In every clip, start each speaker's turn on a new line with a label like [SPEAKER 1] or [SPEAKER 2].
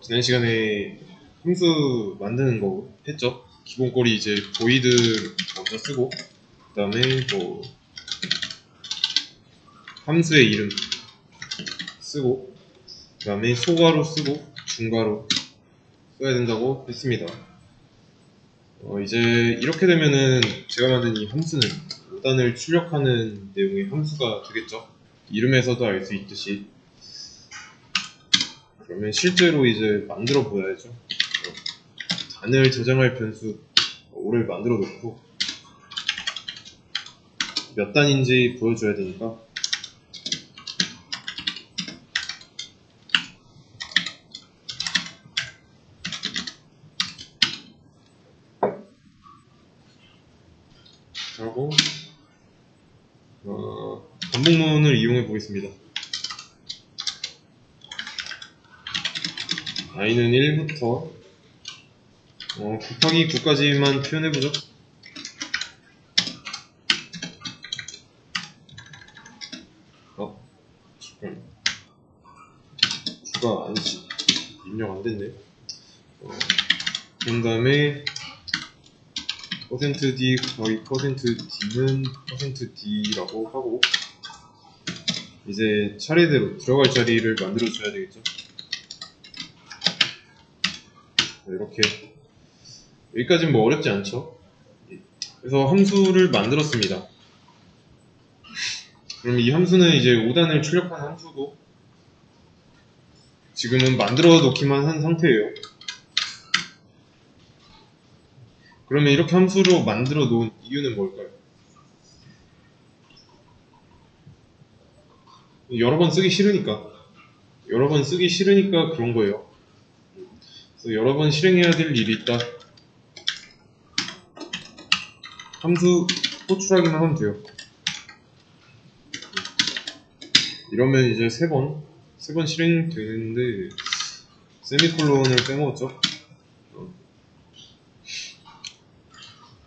[SPEAKER 1] 지난 시간에 함수 만드는 거 했죠? 기본 꼴이 이제 void 먼저 쓰고, 그 다음에 뭐 함수의 이름 쓰고, 그 다음에 소괄호 쓰고 중괄호 써야 된다고 했습니다. 이제 이렇게 되면은 제가 만든 이 함수는 5단을 출력하는 내용의 함수가 되겠죠? 이름에서도 알 수 있듯이. 그러면 실제로 이제 만들어 보야죠. 단을 저장할 변수 5를 만들어 놓고 몇 단인지 보여줘야 되니까 하고 반복문을 이용해 보겠습니다. i는 1부터 곱하기 9까지만 표현해보죠. 잠깐 9가 아니지, 입력 안됐네. 그런 다음에 %d 곱하기 %d는 %d라고 하고, 이제 차례대로 들어갈 자리를 만들어 줘야 되겠죠. 이렇게 여기까지는 뭐 어렵지 않죠. 그래서 함수를 만들었습니다. 그럼 이 함수는 이제 5단을 출력한 함수고, 지금은 만들어 놓기만 한 상태예요. 그러면 이렇게 함수로 만들어 놓은 이유는 뭘까요? 여러 번 쓰기 싫으니까 그런 거예요. 그래서 여러 번 실행해야 될 일이 있다. 함수 호출하기만 하면 돼요. 이러면 이제 세 번 실행되는데 세미콜론을 빼먹었죠.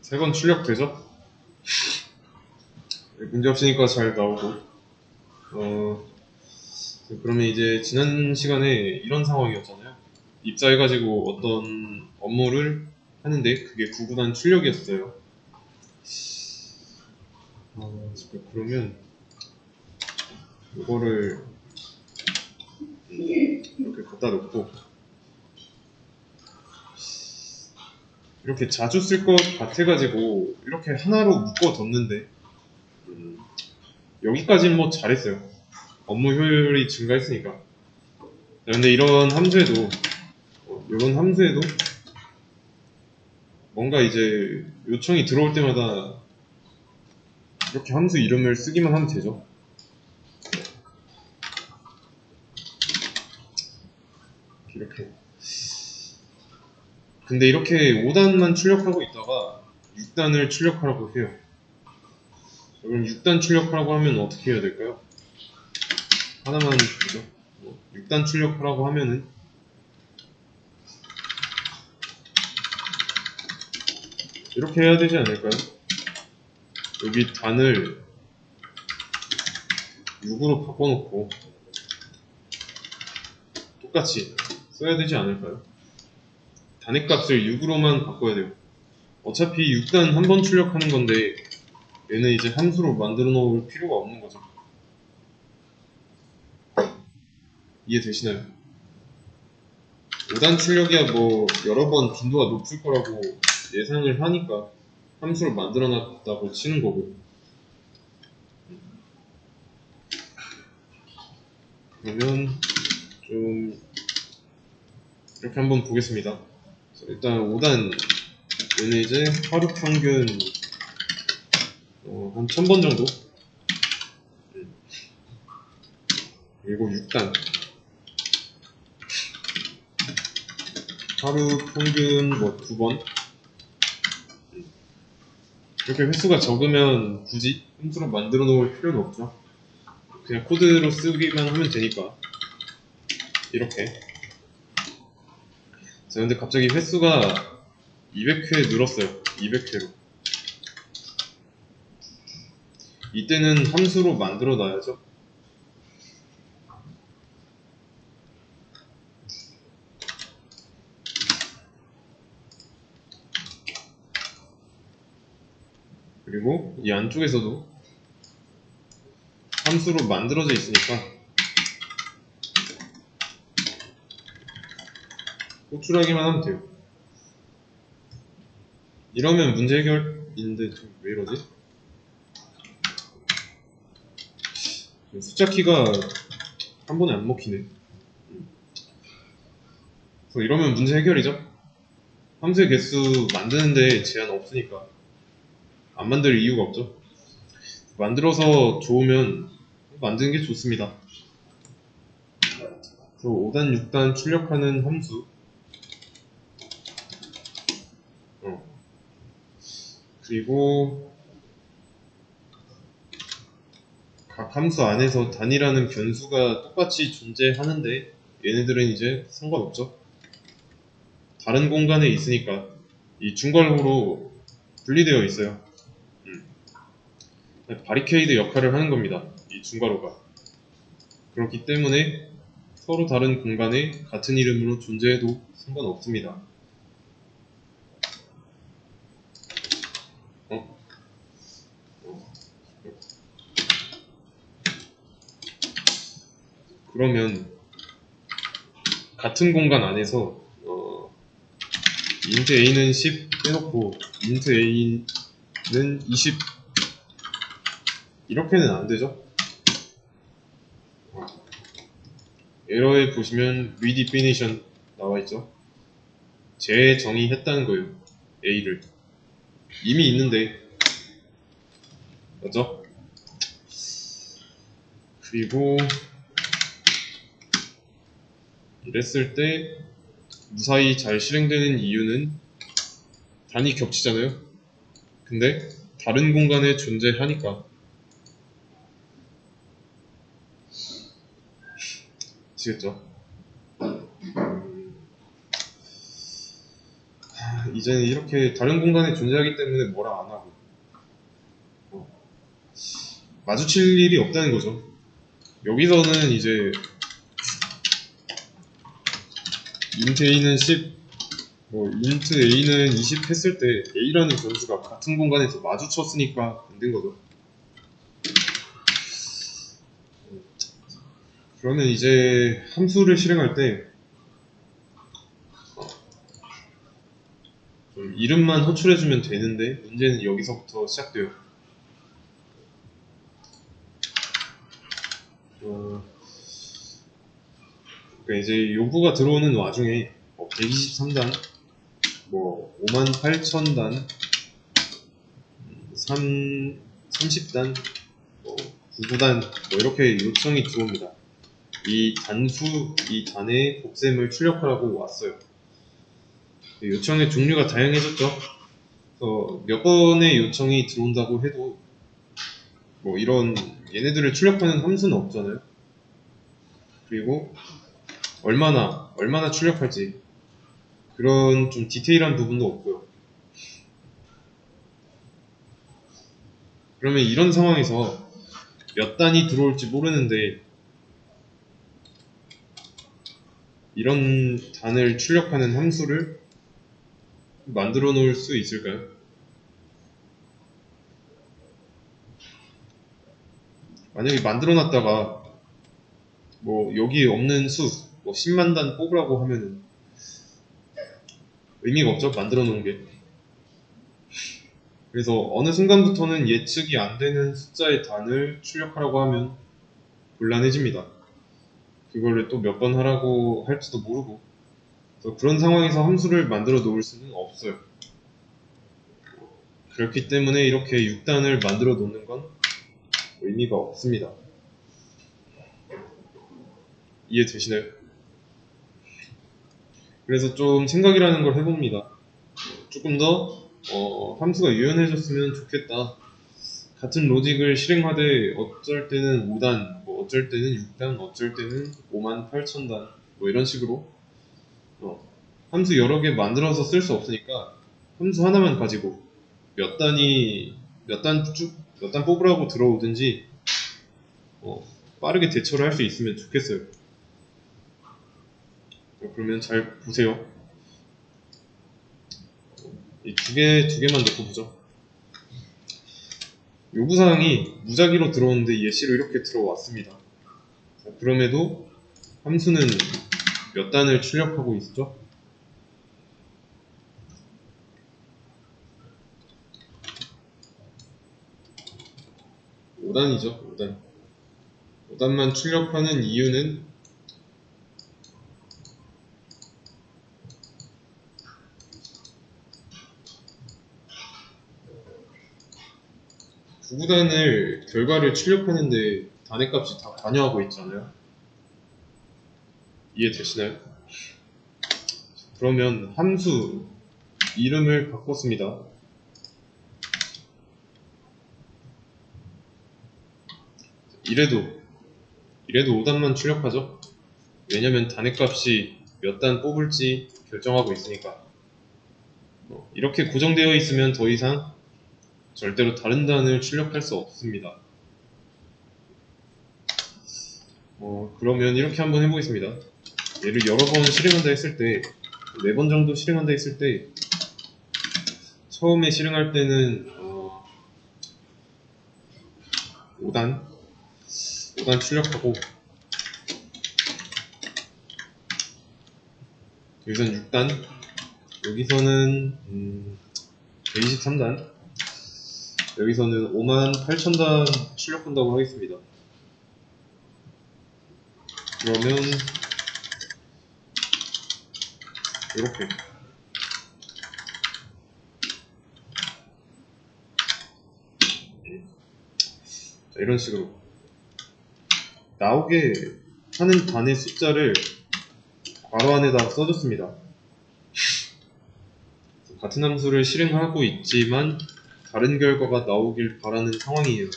[SPEAKER 1] 3번 출력되죠? 문제 없으니까 잘 나오고. 그러면 이제 지난 시간에 이런 상황이었잖아요. 입사해가지고 어떤 업무를 하는데 그게 구구단 출력이었어요. 그러면 이거를 이렇게 갖다 놓고 이렇게 자주 쓸 것 같아가지고 이렇게 하나로 묶어뒀는데 여기까지는 뭐 잘했어요. 업무 효율이 증가했으니까. 근데 이런 함수에도 뭔가 이제 요청이 들어올 때마다 이렇게 함수 이름을 쓰기만 하면 되죠. 이렇게. 근데 이렇게 5단만 출력하고 있다가 6단을 출력하라고 해요. 그럼 6단 출력하라고 하면 어떻게 해야 될까요? 하나만 보죠. 6단 출력하라고 하면은 이렇게 해야 되지 않을까요? 여기 단을 6으로 바꿔놓고 똑같이 써야 되지 않을까요? 단의 값을 6으로만 바꿔야 돼요. 어차피 6단 한 번 출력하는 건데 얘는 이제 함수로 만들어 놓을 필요가 없는 거죠. 이해되시나요? 5단 출력이야 뭐 여러 번 빈도가 높을 거라고 예상을 하니까 함수를 만들어 놨다고 치는 거고. 그러면 좀 이렇게 한번 보겠습니다. 일단 5단 얘는 이제 하루 평균 한 1000번 정도. 그리고 6단 하루 평균 뭐 2번. 이렇게 횟수가 적으면 굳이 함수로 만들어 놓을 필요는 없죠. 그냥 코드로 쓰기만 하면 되니까. 이렇게. 자, 근데 갑자기 횟수가 200회 늘었어요. 200회로. 이때는 함수로 만들어 놔야죠. 그리고 이 안쪽에서도 함수로 만들어져 있으니까 호출하기만 하면 돼요. 이러면 문제 해결인데 왜 이러지? 숫자 키가 한 번에 안 먹히네. 그래서 이러면 문제 해결이죠. 함수의 개수 만드는데 제한 없으니까 안 만들 이유가 없죠. 만들어서 좋으면 만드는 게 좋습니다. 그래서 5단, 6단 출력하는 함수 그리고 각 함수 안에서 단이라는 변수가 똑같이 존재하는데 얘네들은 이제 상관없죠. 다른 공간에 있으니까 이 중괄호로 분리되어 있어요. 바리케이드 역할을 하는 겁니다. 이 중괄호가. 그렇기 때문에 서로 다른 공간에 같은 이름으로 존재해도 상관없습니다. 그러면 같은 공간 안에서 int a는 10 해놓고 int a는 20 이렇게는 안 되죠. 에러에 보시면 redefinition 나와 있죠. 재정의했다는 거예요. a를 이미 있는데 맞죠? 그리고 이랬을 때 무사히 잘 실행되는 이유는 단이 겹치잖아요. 근데 다른 공간에 존재하니까 아시겠죠? 이제는 이렇게 다른 공간에 존재하기 때문에 뭐라 안 하고 마주칠 일이 없다는 거죠. 여기서는 이제 int a는 10, int a는 20 했을 때 a라는 변수가 같은 공간에서 마주쳤으니까 안 된 거죠. 그러면 이제 함수를 실행할 때 좀 이름만 호출해주면 되는데 문제는 여기서부터 시작돼요. 그러니까 이제 요구가 들어오는 와중에 123단, 58,000단, 30단, 99단 이렇게 요청이 들어옵니다. 이 단수, 이 단의 곱셈을 출력하라고 왔어요. 요청의 종류가 다양해졌죠. 그래서 몇 번의 요청이 들어온다고 해도 이런 얘네들을 출력하는 함수는 없잖아요. 그리고 얼마나 출력할지 그런 좀 디테일한 부분도 없고요. 그러면 이런 상황에서 몇 단이 들어올지 모르는데 이런 단을 출력하는 함수를 만들어 놓을 수 있을까요? 만약에 만들어 놨다가 여기 없는 수 10만 단 뽑으라고 하면은 의미가 없죠. 만들어 놓은 게. 그래서 어느 순간부터는 예측이 안 되는 숫자의 단을 출력하라고 하면 곤란해집니다. 그거를 또 몇 번 하라고 할지도 모르고 그래서 그런 상황에서 함수를 만들어 놓을 수는 없어요. 그렇기 때문에 이렇게 6단을 만들어 놓는 건 의미가 없습니다. 이해되시나요? 그래서 좀 생각이라는 걸 해봅니다. 조금 더 함수가 유연해졌으면 좋겠다. 같은 로직을 실행하되 어쩔 때는 5단, 어쩔 때는 6단, 어쩔 때는 58,000단 이런 식으로 함수 여러 개 만들어서 쓸 수 없으니까 함수 하나만 가지고 몇 단 뽑으라고 들어오든지 빠르게 대처를 할 수 있으면 좋겠어요. 그러면 잘 보세요. 이 두 개만 넣고 보죠. 요구사항이 무작위로 들어오는데 예시로 이렇게 들어왔습니다. 자, 그럼에도 함수는 몇 단을 출력하고 있죠? 5단이죠. 5단. 5단만 출력하는 이유는 구구단을 결과를 출력하는데 단의 값이 다 관여하고 있잖아요. 이해되시나요? 그러면 함수 이름을 바꿨습니다. 이래도 5단만 출력하죠. 왜냐면 단의 값이 몇 단 뽑을지 결정하고 있으니까. 이렇게 고정되어 있으면 더 이상 절대로 다른 단을 출력할 수 없습니다. 그러면 이렇게 한번 해보겠습니다. 얘를 여러 번 실행한다 했을 때, 4번 정도 실행한다 했을 때, 처음에 실행할 때는 5단 출력하고, 여기서는 6단, 여기서는 123단, 여기서는 58,000단 출력한다고 하겠습니다. 그러면 이렇게 자, 이런 식으로 나오게 하는 단의 숫자를 괄호 안에다 써줬습니다. 같은 함수를 실행하고 있지만 다른 결과가 나오길 바라는 상황이에요.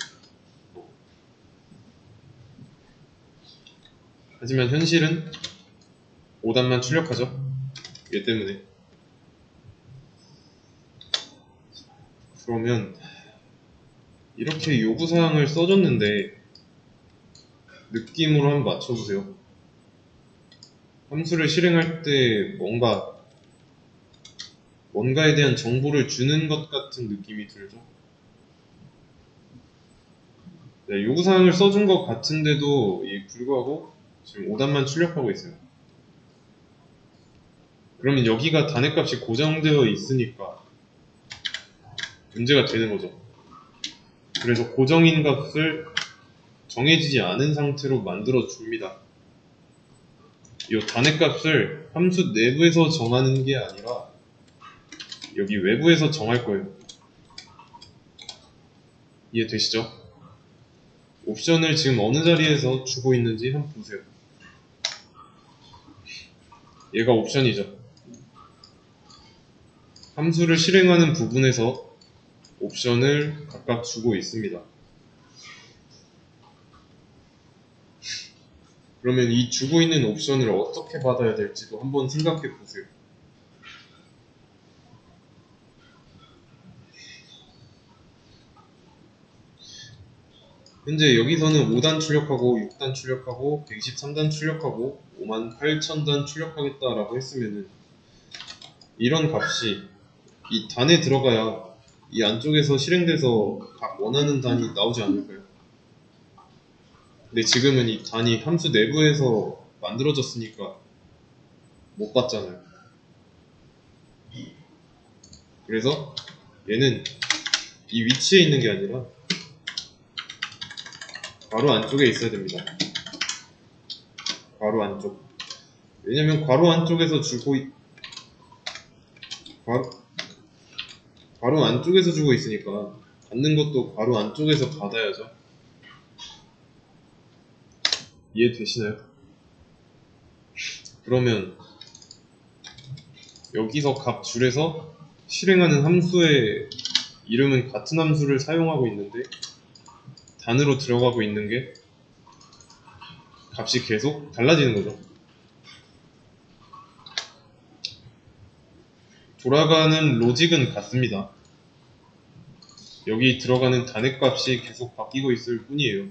[SPEAKER 1] 하지만 현실은 5단만 출력하죠. 얘 때문에. 그러면 이렇게 요구사항을 써줬는데 느낌으로 한번 맞춰보세요. 함수를 실행할 때 뭔가에 대한 정보를 주는 것 같은 느낌이 들죠. 네, 요구사항을 써준 것 같은데도 불구하고 지금 5단만 출력하고 있어요. 그러면 여기가 단의 값이 고정되어 있으니까 문제가 되는 거죠. 그래서 고정인 값을 정해지지 않은 상태로 만들어 줍니다. 이 단의 값을 함수 내부에서 정하는 게 아니라 여기 외부에서 정할 거예요. 이해되시죠? 옵션을 지금 어느 자리에서 주고 있는지 한번 보세요. 얘가 옵션이죠. 함수를 실행하는 부분에서 옵션을 각각 주고 있습니다. 그러면 이 주고 있는 옵션을 어떻게 받아야 될지도 한번 생각해 보세요. 현재 여기서는 5단 출력하고 6단 출력하고 123단 출력하고 58,000단 출력하겠다라고 했으면은 이런 값이 이 단에 들어가야 이 안쪽에서 실행돼서 각 원하는 단이 나오지 않을까요? 근데 지금은 이 단이 함수 내부에서 만들어졌으니까 못 봤잖아요. 그래서 얘는 이 위치에 있는 게 아니라 괄호 안쪽에 있어야 됩니다. 괄호 안쪽. 왜냐면 괄호 안쪽에서 괄호 안쪽에서 주고 있으니까 받는 것도 괄호 안쪽에서 받아야죠. 이해되시나요? 그러면 여기서 값 줄에서 실행하는 함수의 이름은 같은 함수를 사용하고 있는데 단으로 들어가고 있는 게 값이 계속 달라지는 거죠. 돌아가는 로직은 같습니다. 여기 들어가는 단의 값이 계속 바뀌고 있을 뿐이에요.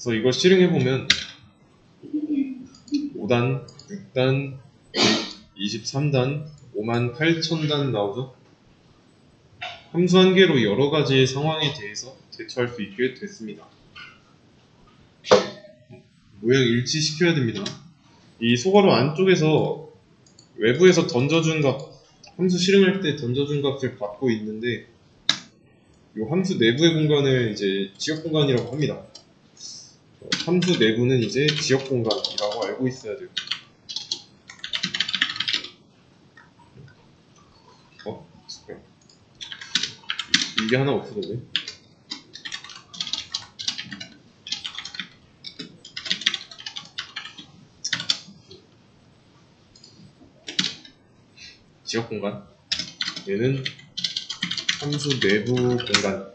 [SPEAKER 1] 그래서 이걸 실행해보면 5단, 6단, 23단, 58,000단 나오죠. 함수 한 개로 여러 가지 상황에 대해서 대처할 수 있게 됐습니다. 모양 일치시켜야 됩니다. 이 소괄호 안쪽에서 외부에서 던져준 값, 함수 실행할 때 던져준 값을 받고 있는데 이 함수 내부의 공간을 이제 지역 공간이라고 합니다. 함수 내부는 이제 지역 공간이라고 알고 있어야 돼요. 잠깐. 이게 하나 없어졌네. 지역 공간. 얘는 함수 내부 공간.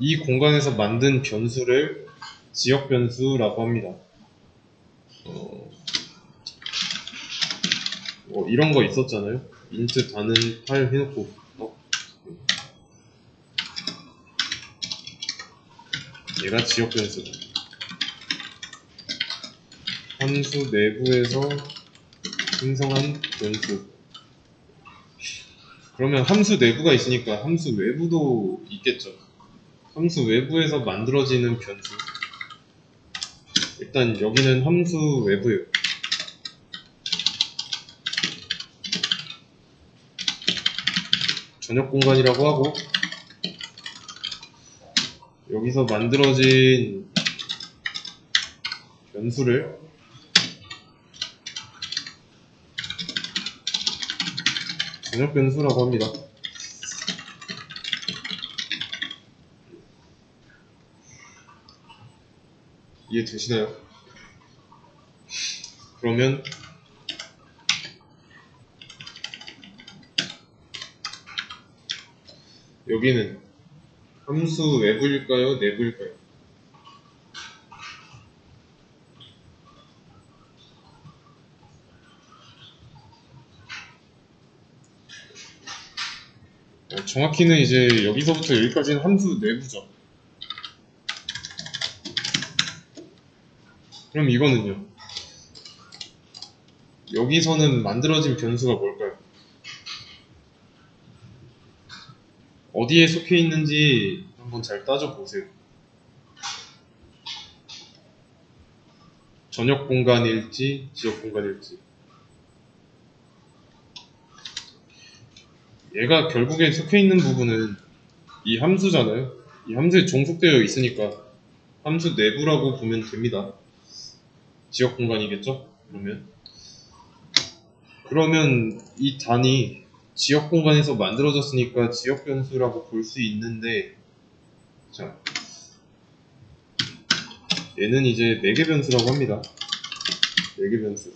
[SPEAKER 1] 이 공간에서 만든 변수를 지역 변수라고 합니다. 이런 거 있었잖아요. int 단은 8 해놓고 얘가 지역 변수다. 함수 내부에서 생성한 변수. 그러면 함수 내부가 있으니까 함수 외부도 있겠죠. 함수 외부에서 만들어지는 변수. 일단 여기는 함수 외부예요. 전역 공간이라고 하고 여기서 만들어진 변수를 전역 변수라고 합니다. 이해되시나요? 그러면 여기는 함수 외부일까요? 내부일까요? 정확히는 이제 여기서부터 여기까지는 함수 내부죠. 그럼 이거는요? 여기서는 만들어진 변수가 뭘까요? 어디에 속해 있는지 한번 잘 따져보세요. 전역 공간일지 지역 공간일지. 얘가 결국에 속해 있는 부분은 이 함수잖아요. 이 함수에 종속되어 있으니까 함수 내부라고 보면 됩니다. 지역 공간이겠죠? 그러면 이 단이 지역 공간에서 만들어졌으니까 지역 변수라고 볼 수 있는데, 자, 얘는 이제 매개 변수라고 합니다. 매개 변수.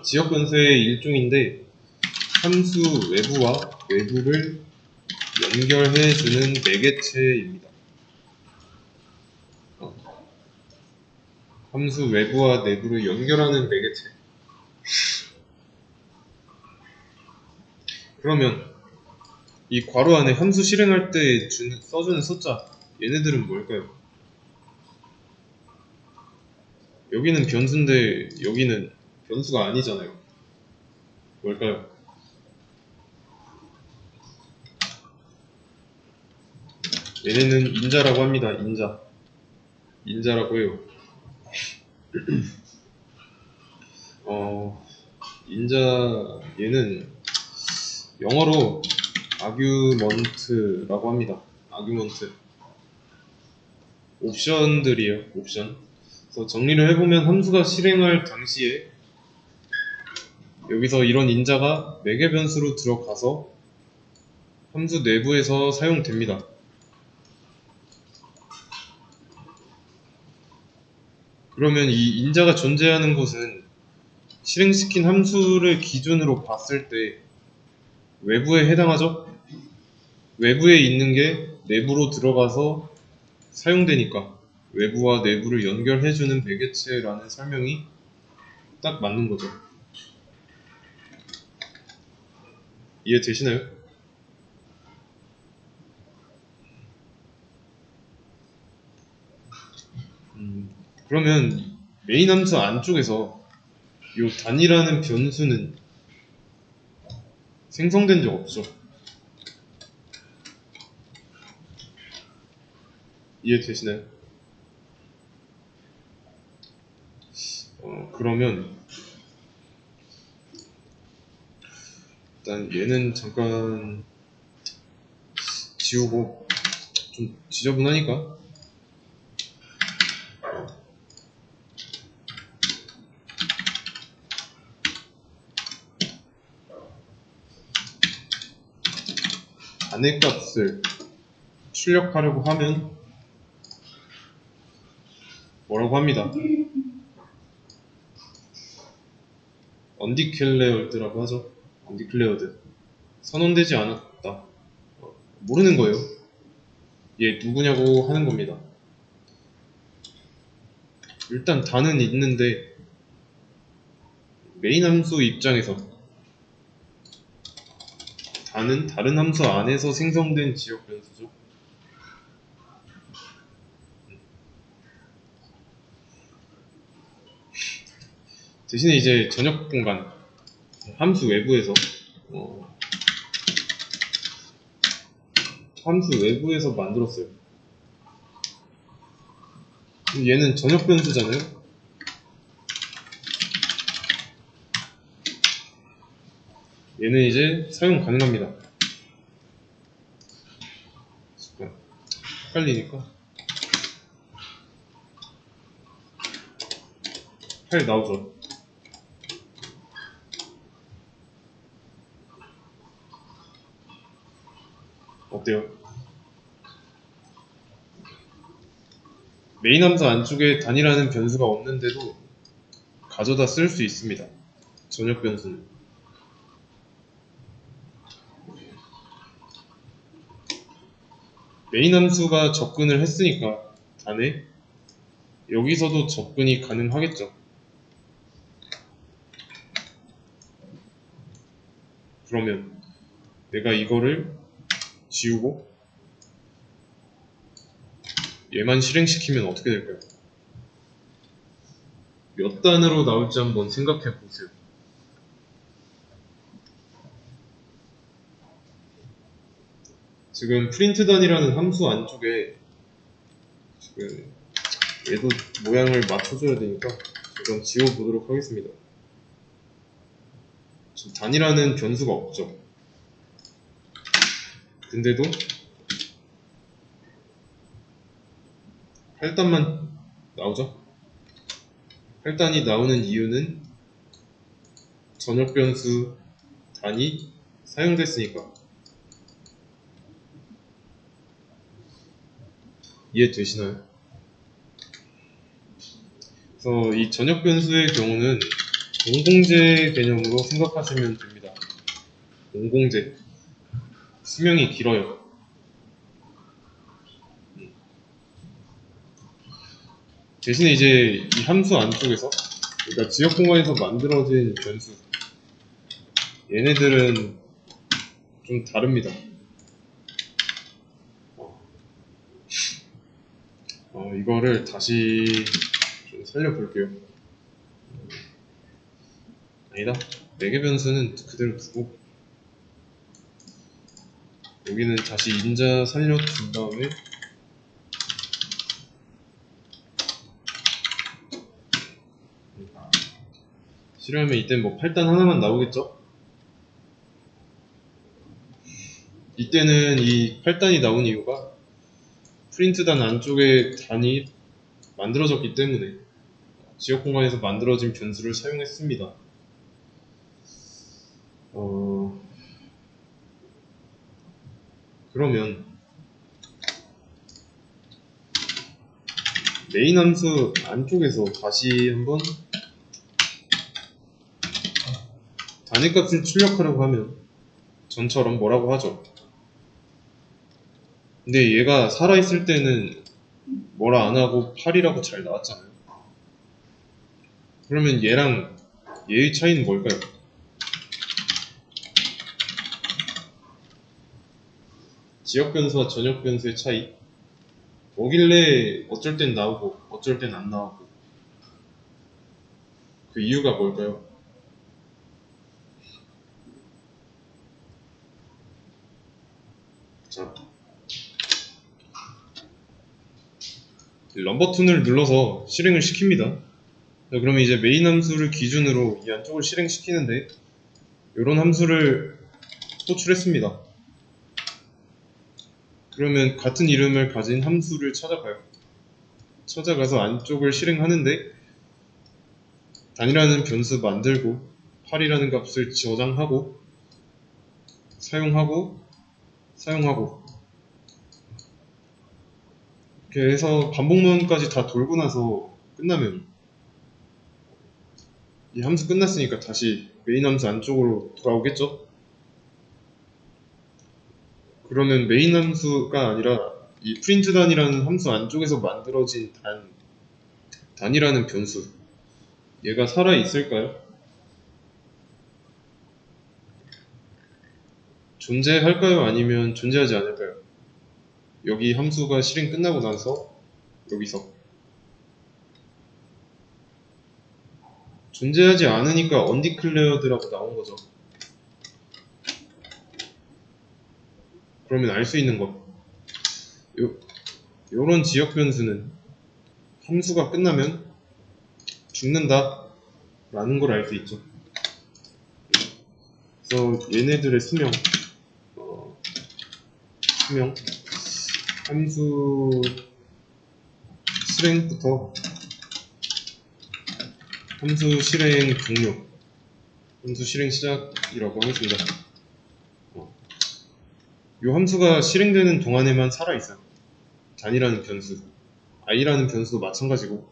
[SPEAKER 1] 지역 변수의 일종인데 함수 외부와 외부를 연결해주는 매개체입니다. 함수 외부와 내부를 연결하는 매개체. 그러면 이 괄호 안에 함수 실행할 때 써주는 숫자, 얘네들은 뭘까요? 여기는 변수인데 여기는 변수가 아니잖아요. 뭘까요? 얘네는 인자라고 합니다. 인자라고 해요. 인자 얘는 영어로 아규먼트라고 합니다. 아규먼트. 옵션들이에요. 옵션. 그래서 정리를 해보면 함수가 실행할 당시에 여기서 이런 인자가 매개 변수로 들어가서 함수 내부에서 사용됩니다. 그러면 이 인자가 존재하는 곳은 실행시킨 함수를 기준으로 봤을 때 외부에 해당하죠? 외부에 있는 게 내부로 들어가서 사용되니까 외부와 내부를 연결해주는 매개체라는 설명이 딱 맞는 거죠. 이해되시나요? 그러면 메인 함수 안쪽에서 이 단이라는 변수는 생성된 적 없죠. 이해되시나요? 그러면 일단 얘는 잠깐 지우고, 좀 지저분하니까 단의 값을 출력하려고 하면 뭐라고 합니다. undeclared라고 하죠. undeclared. 선언되지 않았다. 모르는 거예요. 얘 누구냐고 하는 겁니다. 일단 단은 있는데 메인 함수 입장에서 단은 다른 함수 안에서 생성된 지역 변수죠. 대신에 이제 전역 공간 함수 외부에서 만들었어요. 얘는 전역 변수잖아요. 얘는 이제 사용 가능합니다. 헷갈리니까 8 나오죠. 어때요? 메인 함수 안쪽에 단이라는 변수가 없는데도 가져다 쓸 수 있습니다. 전역 변수는. 메인 함수가 접근을 했으니까 단에 여기서도 접근이 가능하겠죠. 그러면 내가 이거를 지우고 얘만 실행시키면 어떻게 될까요? 몇 단으로 나올지 한번 생각해 보세요. 지금 프린트단이라는 함수 안쪽에 지금 얘도 모양을 맞춰줘야 되니까 잠깐 지워보도록 하겠습니다. 지금 단이라는 변수가 없죠. 근데도 8단만 나오죠. 8단이 나오는 이유는 전역 변수 단이 사용됐으니까. 이해되시나요? 그래서 이 전역 변수의 경우는 공공재 개념으로 생각하시면 됩니다. 공공재. 수명이 길어요. 대신에 이제 이 함수 안쪽에서, 그러니까 지역 공간에서 만들어진 변수, 얘네들은 좀 다릅니다. 이거를 다시 좀 살려볼게요. 아니다. 4개 변수는 그대로 두고 여기는 다시 인자 살려준 다음에 실행하면 이때는 뭐 8단 하나만 나오겠죠? 이때는 이 8단이 나온 이유가 프린트단 안쪽에 단이 만들어졌기 때문에 지역 공간에서 만들어진 변수를 사용했습니다. 그러면 메인 함수 안쪽에서 다시 한번 단위 값을 출력하려고 하면 전처럼 뭐라고 하죠? 근데 얘가 살아있을 때는 뭐라 안하고 8이라고 잘 나왔잖아요. 그러면 얘랑 얘의 차이는 뭘까요? 지역 변수와 전역 변수의 차이. 뭐길래 어쩔 땐 나오고 어쩔 땐 안 나오고 그 이유가 뭘까요? 자, 넘버튼을 눌러서 실행을 시킵니다. 자, 그러면 이제 메인 함수를 기준으로 이 안쪽을 실행시키는데 이런 함수를 호출했습니다. 그러면 같은 이름을 가진 함수를 찾아가요. 찾아가서 안쪽을 실행하는데 단이라는 변수 만들고 8이라는 값을 저장하고 사용하고 이렇게 해서 반복문까지 다 돌고 나서 끝나면 이 함수 끝났으니까 다시 메인 함수 안쪽으로 돌아오겠죠? 그러면 메인 함수가 아니라 이 프린트단이라는 함수 안쪽에서 만들어진 단이라는 변수, 얘가 살아있을까요? 존재할까요? 아니면 존재하지 않을까요? 여기 함수가 실행 끝나고 나서 여기서 존재하지 않으니까 undeclared라고 나온 거죠. 그러면 알 수 있는 것, 요런 지역 변수는 함수가 끝나면 죽는다 라는 걸 알 수 있죠. 그래서 얘네들의 수명 함수 실행부터 함수 실행 종료, 함수 실행 시작이라고 하겠습니다. 이 함수가 실행되는 동안에만 살아있어요. 단이라는 변수, i라는 변수도 마찬가지고,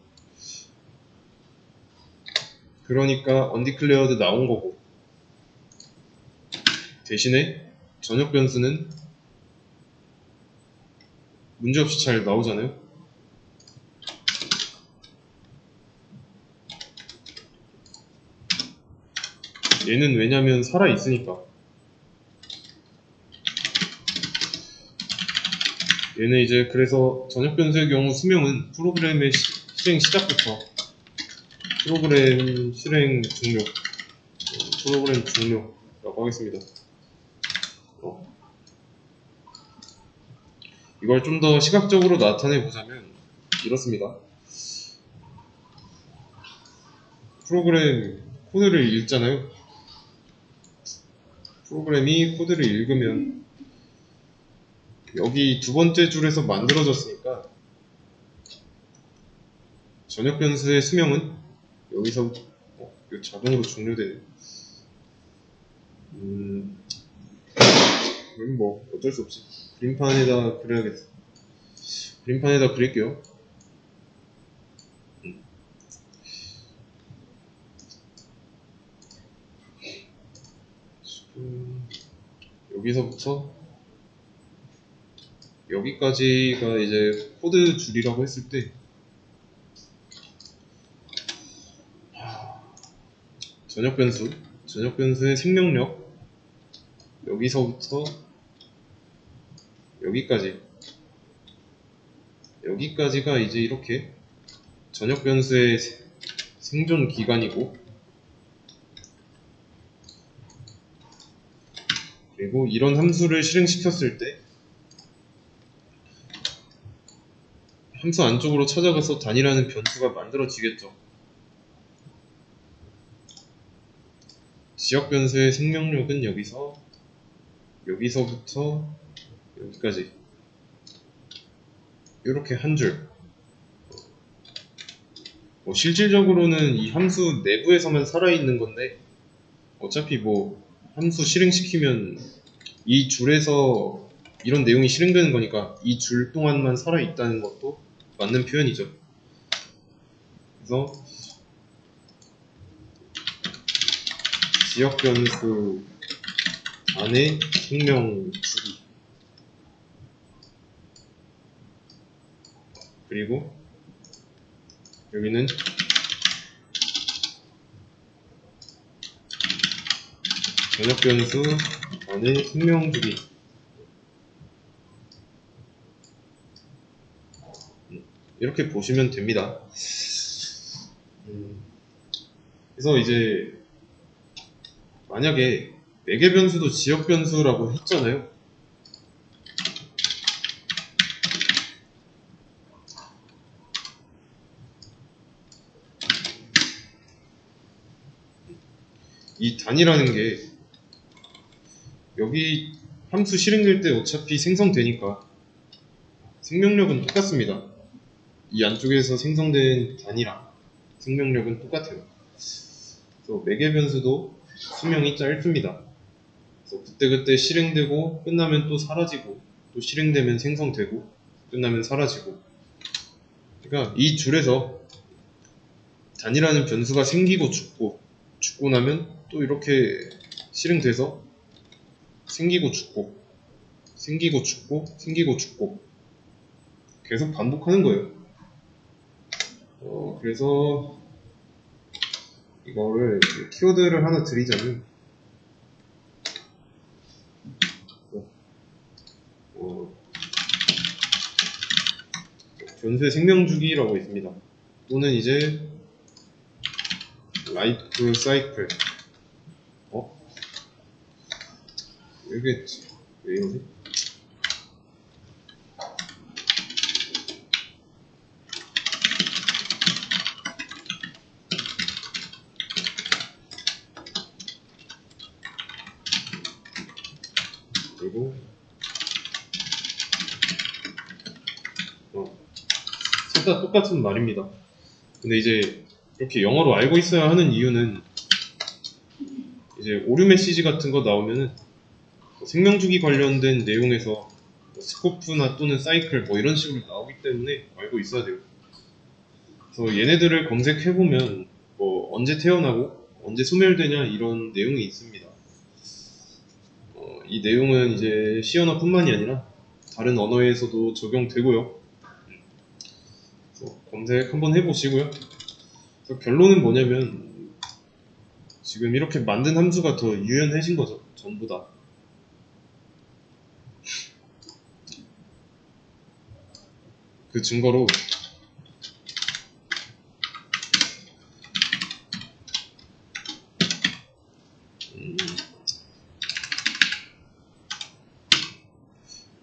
[SPEAKER 1] 그러니까 undeclared 나온 거고, 대신에 전역 변수는 문제없이 잘 나오잖아요. 얘는 왜냐면 살아있으니까. 얘는 이제 그래서 전역 변수의 경우 수명은 프로그램의 실행 시작부터 프로그램 실행 종료, 프로그램 종료라고 하겠습니다. 이걸 좀 더 시각적으로 나타내 보자면 이렇습니다. 프로그램 코드를 읽잖아요. 프로그램이 코드를 읽으면 여기 두 번째 줄에서 만들어졌으니까 전역 변수의 수명은 여기서 자동으로 종료되는. 그럼 뭐 어쩔 수 없지. 그림판에다 그려야겠어. 그림판에다 그릴게요. 여기서부터 여기까지가 이제 코드 줄이라고 했을 때 전역 변수의 생명력, 여기서부터 여기까지가 이제 이렇게 전역 변수의 생존 기간이고, 그리고 이런 함수를 실행시켰을 때 함수 안쪽으로 찾아가서 단이라는 변수가 만들어지겠죠. 지역 변수의 생명력은 여기서부터 여기까지 이렇게 한 줄. 실질적으로는 이 함수 내부에서만 살아있는 건데 어차피 뭐 함수 실행시키면 이 줄에서 이런 내용이 실행되는 거니까 이 줄 동안만 살아있다는 것도 맞는 표현이죠. 그래서 지역 변수 안에 생명 주기, 그리고 여기는 전역 변수 안에 생명 주기, 이렇게 보시면 됩니다. 그래서 이제 만약에 매개 변수도 지역 변수라고 했잖아요. 이 단위라는 게 여기 함수 실행될 때 어차피 생성되니까 생명력은 똑같습니다. 이 안쪽에서 생성된 단위랑 생명력은 똑같아요. 그래서 매개 변수도 수명이 짧습니다. 그래서 그때그때 실행되고 끝나면 또 사라지고 또 실행되면 생성되고 끝나면 사라지고. 그러니까 이 줄에서 단위라는 변수가 생기고 죽고 나면 또 이렇게 실행돼서 생기고 죽고 생기고 죽고 생기고 죽고 계속 반복하는 거예요. 그래서 이거를 키워드를 하나 드리자면 변수의 생명주기라고 있습니다. 또는 이제 라이프 사이클. 이게 왜 이러지? 그리고 셋 다 똑같은 말입니다. 근데 이제 이렇게 영어로 알고 있어야 하는 이유는 이제 오류 메시지 같은 거 나오면은 생명주기 관련된 내용에서 스코프나 또는 사이클 뭐 이런 식으로 나오기 때문에 알고 있어야 돼요. 그래서 얘네들을 검색해보면 뭐 언제 태어나고 언제 소멸되냐 이런 내용이 있습니다. 이 내용은 이제 C 언어뿐만이 아니라 다른 언어에서도 적용되고요. 그래서 검색 한번 해보시고요. 그래서 결론은 뭐냐면 지금 이렇게 만든 함수가 더 유연해진 거죠. 전부 다. 그 증거로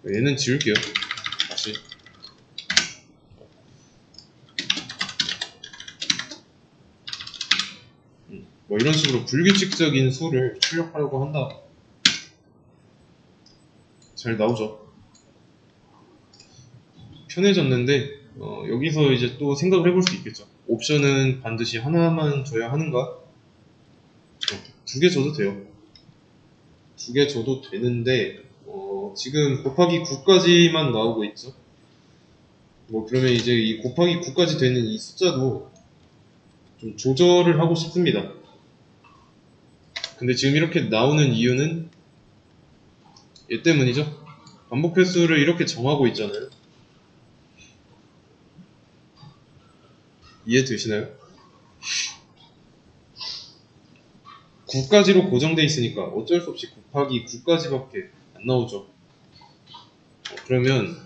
[SPEAKER 1] 얘는 지울게요. 다시. 뭐 이런 식으로 불규칙적인 수를 출력하려고 한다. 잘 나오죠. 편해졌는데 여기서 이제 또 생각을 해볼 수 있겠죠. 옵션은 반드시 하나만 줘야 하는가? 두 개 줘도 돼요. 두 개 줘도 되는데 지금 곱하기 9까지만 나오고 있죠. 뭐 그러면 이제 이 곱하기 9까지 되는 이 숫자도 좀 조절을 하고 싶습니다. 근데 지금 이렇게 나오는 이유는 얘 때문이죠. 반복 횟수를 이렇게 정하고 있잖아요. 이해되시나요? 9까지로 고정돼 있으니까 어쩔 수 없이 곱하기 9까지밖에 안 나오죠. 그러면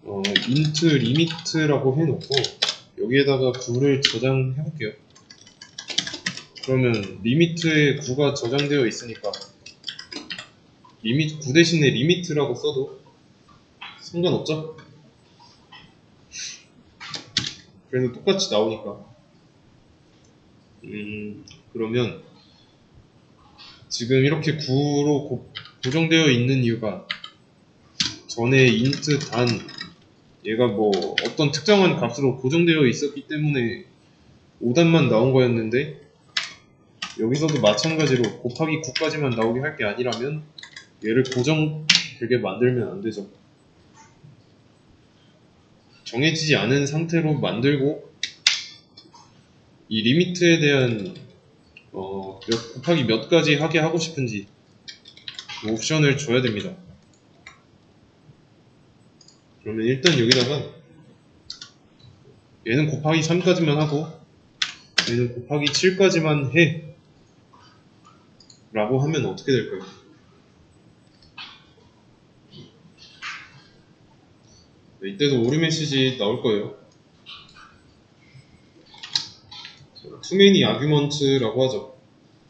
[SPEAKER 1] int limit라고 해놓고 여기에다가 9를 저장해 볼게요. 그러면 리미트에 9가 저장되어 있으니까 9 대신에 리미트라고 써도 상관없죠? 그래도 똑같이 나오니까. 그러면 지금 이렇게 9로 고정되어 있는 이유가 전에 int 단 얘가 뭐 어떤 특정한 값으로 고정되어 있었기 때문에 5단만 나온 거였는데 여기서도 마찬가지로 곱하기 9까지만 나오게 할 게 아니라면 얘를 고정되게 만들면 안 되죠. 정해지지 않은 상태로 만들고 이 리미트에 대한 곱하기 몇 가지 하게 하고 싶은지 그 옵션을 줘야 됩니다. 그러면 일단 여기다가 얘는 곱하기 3까지만 하고 얘는 곱하기 7까지만 해 라고 하면 어떻게 될까요? 네, 이때도 오류 메시지 나올 거예요. 자, 투메니 아규먼트라고 하죠.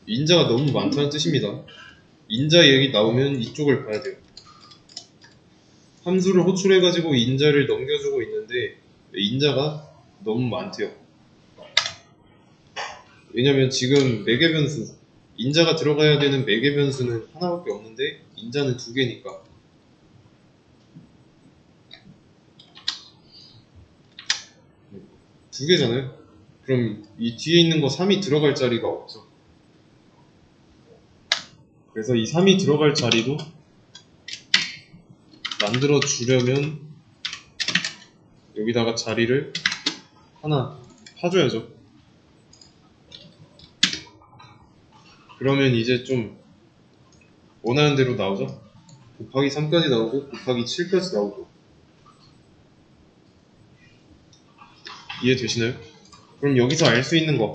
[SPEAKER 1] 인자가 너무 많다는 뜻입니다. 인자 얘기 나오면 이쪽을 봐야 돼요. 함수를 호출해가지고 인자를 넘겨주고 있는데 인자가 너무 많대요. 왜냐면 지금 매개 변수, 인자가 들어가야 되는 매개 변수는 하나밖에 없는데 인자는 두 개니까. 두 개잖아요. 그럼 이 뒤에 있는 거 3이 들어갈 자리가 없죠. 그래서 이 3이 들어갈 자리도 만들어 주려면 여기다가 자리를 하나 파줘야죠. 그러면 이제 좀 원하는 대로 나오죠. 곱하기 3까지 나오고 곱하기 7까지 나오고. 이해되시나요? 그럼 여기서 알 수 있는 거,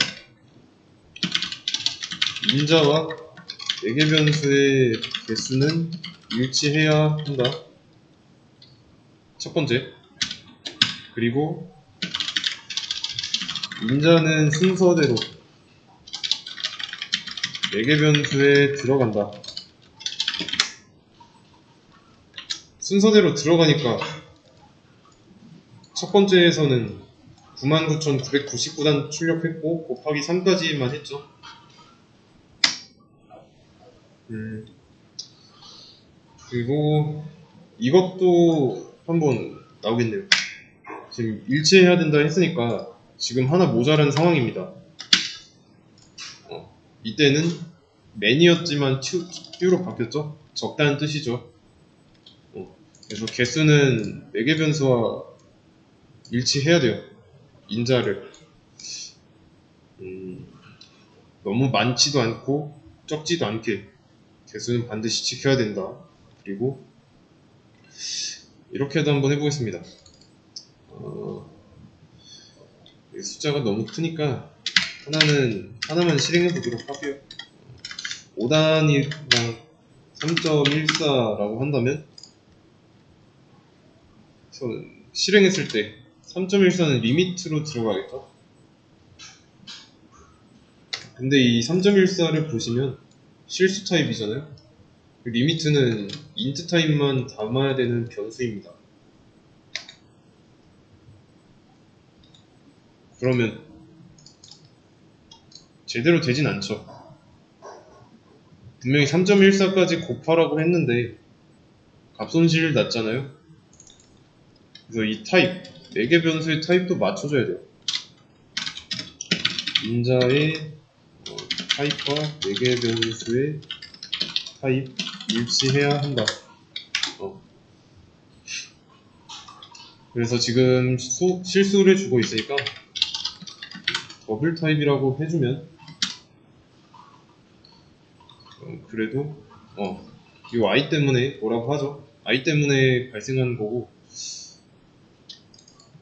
[SPEAKER 1] 인자와 매개 변수의 개수는 일치해야 한다. 첫 번째. 그리고 인자는 순서대로 매개 변수에 들어간다. 순서대로 들어가니까 첫 번째에서는 99,999단 출력했고 곱하기 3까지만 했죠. 그리고 이것도 한번 나오겠네요. 지금 일치해야 된다 했으니까 지금 하나 모자란 상황입니다. 이때는 man이었지만 q로 바뀌었죠. 적다는 뜻이죠. 그래서 개수는 매개 변수와 일치해야 돼요. 인자를 너무 많지도 않고 적지도 않게 개수는 반드시 지켜야 된다. 그리고 이렇게도 한번 해보겠습니다. 숫자가 너무 크니까 하나만 실행해 보도록 하고요. 5단이랑 3.14라고 한다면 실행했을 때 3.14는 리미트로 들어가겠죠. 근데 이 3.14를 보시면 실수 타입이잖아요. 그 리미트는 인트 타입만 담아야 되는 변수입니다. 그러면 제대로 되진 않죠. 분명히 3.14까지 곱하라고 했는데 값손실 났잖아요. 그래서 이 타입, 매개 변수의 타입도 맞춰줘야 돼요. 인자의 타입과 매개 변수의 타입 일치해야 한다. 그래서 지금 실수를 주고 있으니까 더블 타입이라고 해주면 그래도 이 i 때문에 뭐라고 하죠? i 때문에 발생하는 거고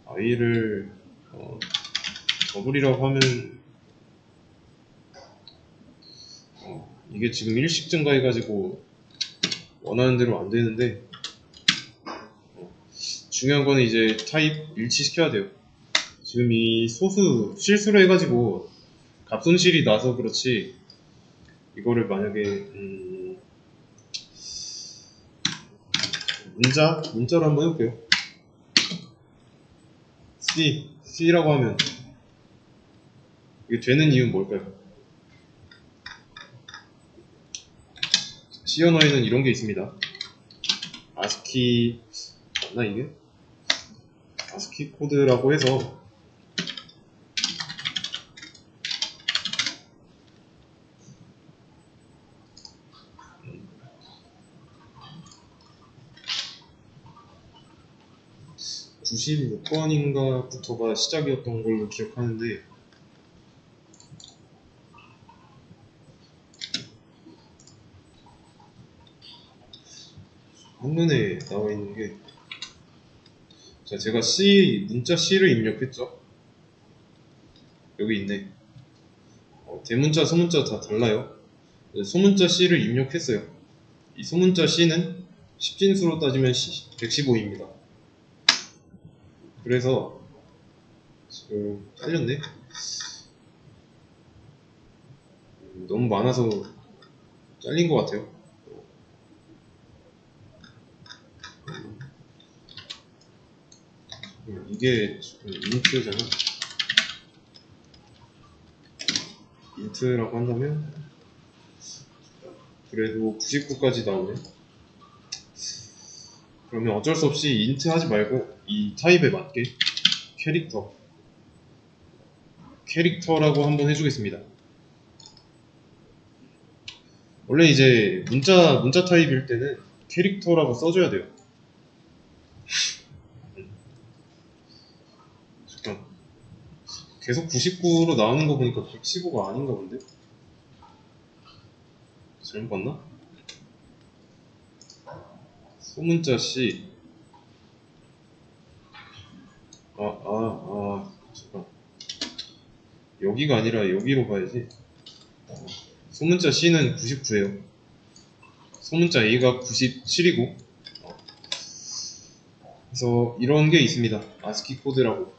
[SPEAKER 1] i를 더블이라고 하면 이게 지금 일식 증가해가지고 원하는 대로 안 되는데 중요한 거는 이제 타입 일치시켜야 돼요. 지금 이 소수 실수로 해가지고 값손실이 나서 그렇지 이거를 만약에 문자로 한번 해볼게요. C라고 하면 이게 되는 이유는 뭘까요? C 언어에는 이런 게 있습니다. ASCII 맞나 이게? ASCII 코드라고 해서 96번인가부터가 시작이었던 걸로 기억하는데 한눈에 나와 있는 게 자, 제가 문자 C를 입력했죠. 여기 있네. 대문자, 소문자 다 달라요. 소문자 C를 입력했어요. 이 소문자 C는 10진수로 따지면 115입니다. 그래서 지금 틀렸네. 너무 많아서 잘린 것 같아요. 이게 인트잖아. 인트라고 한다면 그래도 99까지 나오네. 그러면 어쩔 수 없이 인트 하지 말고 이 타입에 맞게 캐릭터라고 한번 해주겠습니다. 원래 이제 문자 타입일 때는 캐릭터라고 써줘야 돼요. 잠깐, 계속 99로 나오는 거 보니까 115가 아닌가 본데? 잘못 봤나? 소문자 C. 잠깐. 여기가 아니라 여기로 가야지. 소문자 C는 99예요. 소문자 A가 97이고. 그래서 이런 게 있습니다. 아스키 코드라고.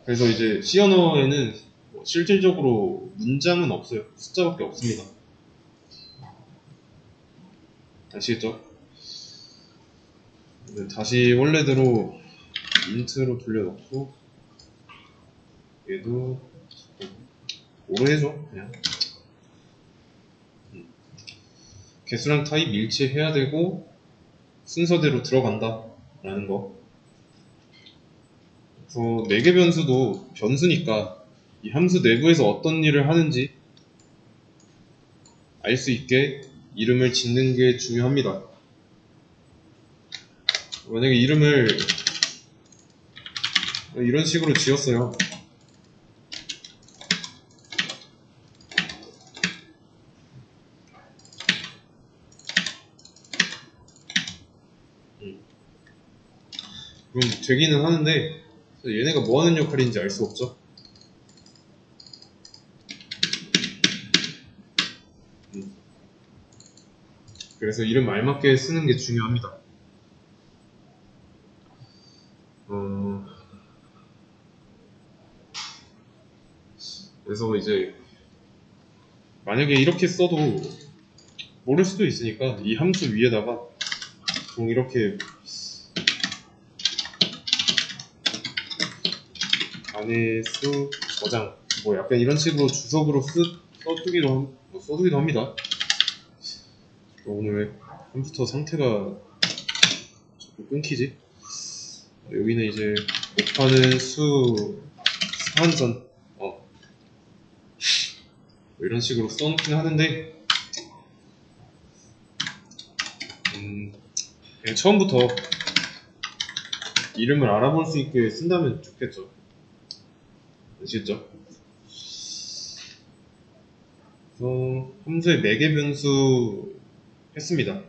[SPEAKER 1] 그래서 이제 C 언어에는 실질적으로 문장은 없어요. 숫자밖에 없습니다. 아시겠죠? 다시 원래대로 인트로 돌려놓고 얘도 오로 해줘. 그냥 개수랑 타입 일치해야 되고 순서대로 들어간다 라는 거. 그래서 4개 변수도 변수니까 이 함수 내부에서 어떤 일을 하는지 알 수 있게 이름을 짓는 게 중요합니다. 만약에 이름을 이런 식으로 지었어요. 그럼 되기는 하는데 얘네가 뭐 하는 역할인지 알 수 없죠. 그래서 이름 알맞게 쓰는 게 중요합니다. 그래서 이제 만약에 이렇게 써도 모를 수도 있으니까 이 함수 위에다가 좀 이렇게 안에 수 저장 뭐 약간 이런 식으로 주석으로 써두기도 합니다. 오늘 왜 컴퓨터 상태가 자꾸 끊기지? 여기는 이제 곱하는 수 상한선 뭐 이런 식으로 써놓긴 하는데 그냥 처음부터 이름을 알아볼 수 있게 쓴다면 좋겠죠. 아시겠죠? 그래서 함수의 매개 변수 했습니다.